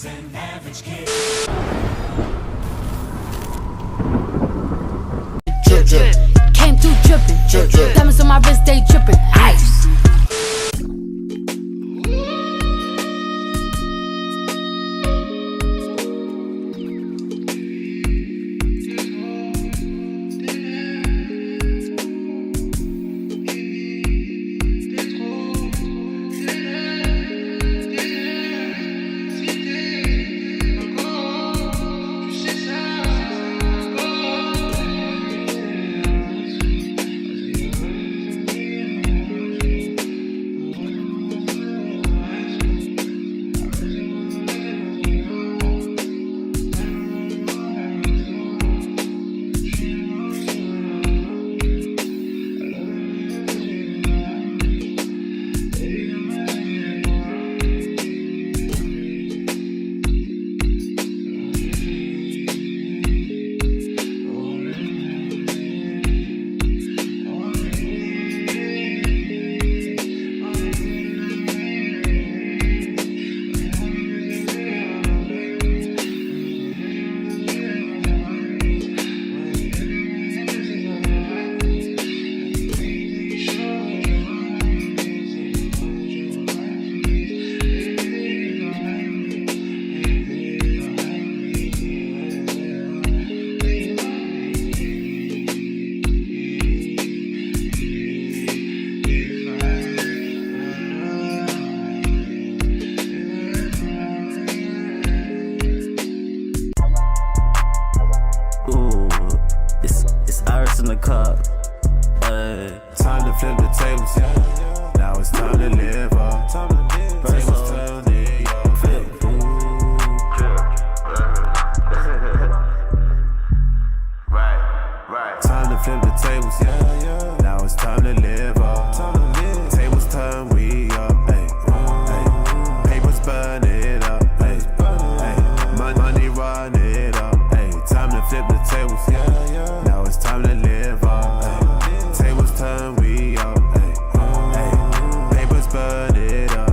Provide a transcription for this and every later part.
He's an average kid. Drip, drip. Came through dripping. Drip, drip. Diamonds on my wrist, they dripping. Ice. In the cup. Time to flip the tables. Now it's time to live up. Tables turning up. Flip. Right. Time to flip the tables. Now it's time to live up. Tables turn, we up. Papers burn it up. Money run it up. Time to flip the tables. Now it's time to live up. Tables turn, we up. Papers burn it up.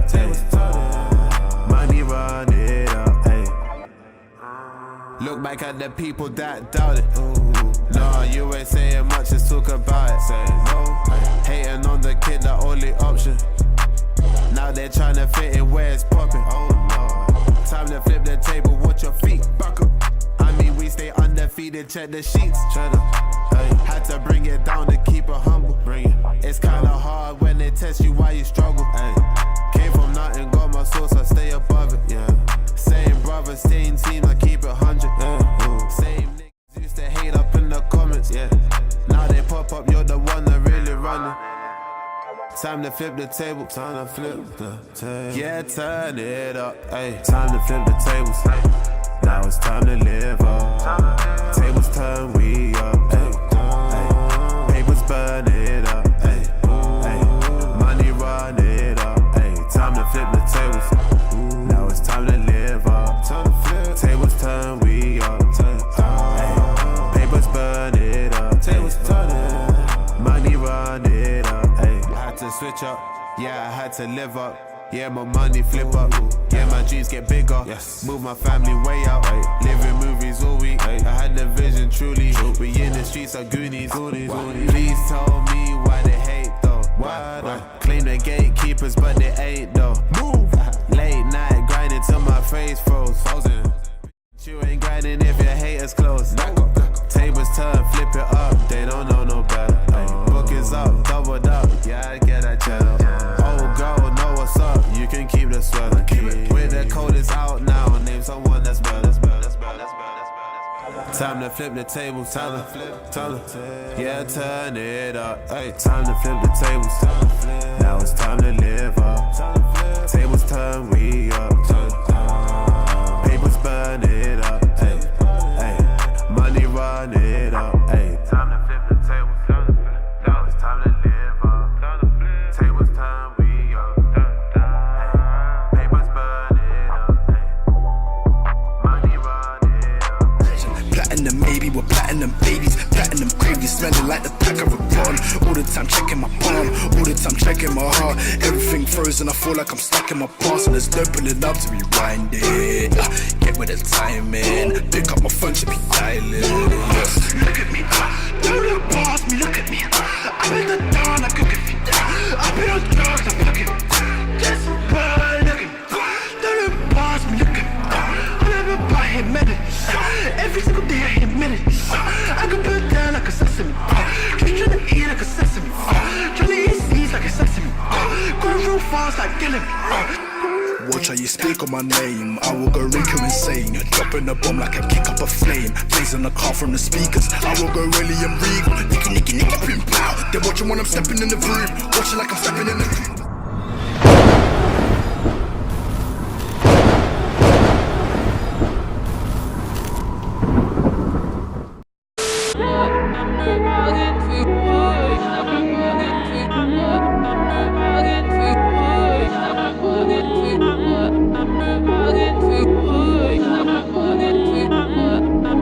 Money run it up. Look back at the people that doubted. Nah, you ain't saying much, just talk about it. Hating on the kid, the only option. Now they're trying to fit in where it's popping. Time to flip the table, watch your feet back up. I mean, we stay undefeated, check the sheets. Had to bring it down to keep it humble. It's kinda hard when they test you while you struggle. Came from nothing, got my source, I stay above it. Same brothers, same team, I keep it 100. Same niggas used to hate up in the comments. Now they pop up, you're the one that really running. Time to flip the table. Time to flip the table. Yeah, turn it up. Time to flip the tables. Now it's time to live up. Tables turn, we up. Papers burn it up. Money run it up. Time to flip the tables. Now it's time to live up. Tables turn, we up. Papers burn it up. Money run it up. Had to switch up. Yeah, I had to live up. Yeah, my money flip up. Yeah, my dreams get bigger. Move my family way out. Living movies all week. I had the vision truly. We in the streets of Goonies. Please tell me why they hate though. Claim they gatekeepers, but they ain't though. Move. Late night grinding till my face froze. You ain't grinding if your haters close. Tables turn, flip it up. They don't know no better. Book is up, doubled up. Yeah, I get that cheddar. Oh girl, know what's up. You can keep the sweater. With the code is out now. Name someone that's better. Time to flip the table. Time to yeah, turn it up. Time to flip the tables. Now it's time to live up. Tables turn, we up. Papers burn it up. Money run it up. Time to flip the tables. Now it's time to live up. Tables turn, we up. Papers burn it up. Money run it up. Platinum, maybe we're platinum babies. Platinum cravings. be smelling like the back of a gun. All the time checking my palm, all the time checking my heart. Everything frozen, I feel like I'm stuck in my past. And there's no pulling up to rewind it. Get with the timing, pick up my phone to be dialing. Look at me, don't look past me, look at me. I've been the dawn, I cook it. I've been on drugs, I'm fucking. Just burn, look at me. Don't look past me, look at me. I never buy him minutes. Every single day I hit minutes. I can put down like a sesame. Just tryna eat like a sesame. Tryna eat seeds like a sesame. Going real fast like killing me. Watch how you speak on my name. I will go Rico insane. Dropping a bomb like I kick up a flame. Blazing the car from the speakers. I will go William Regal. Nicky, nicky, nicky, pim, pow. They're watching when I'm stepping in the room. Watching like I'm stepping in the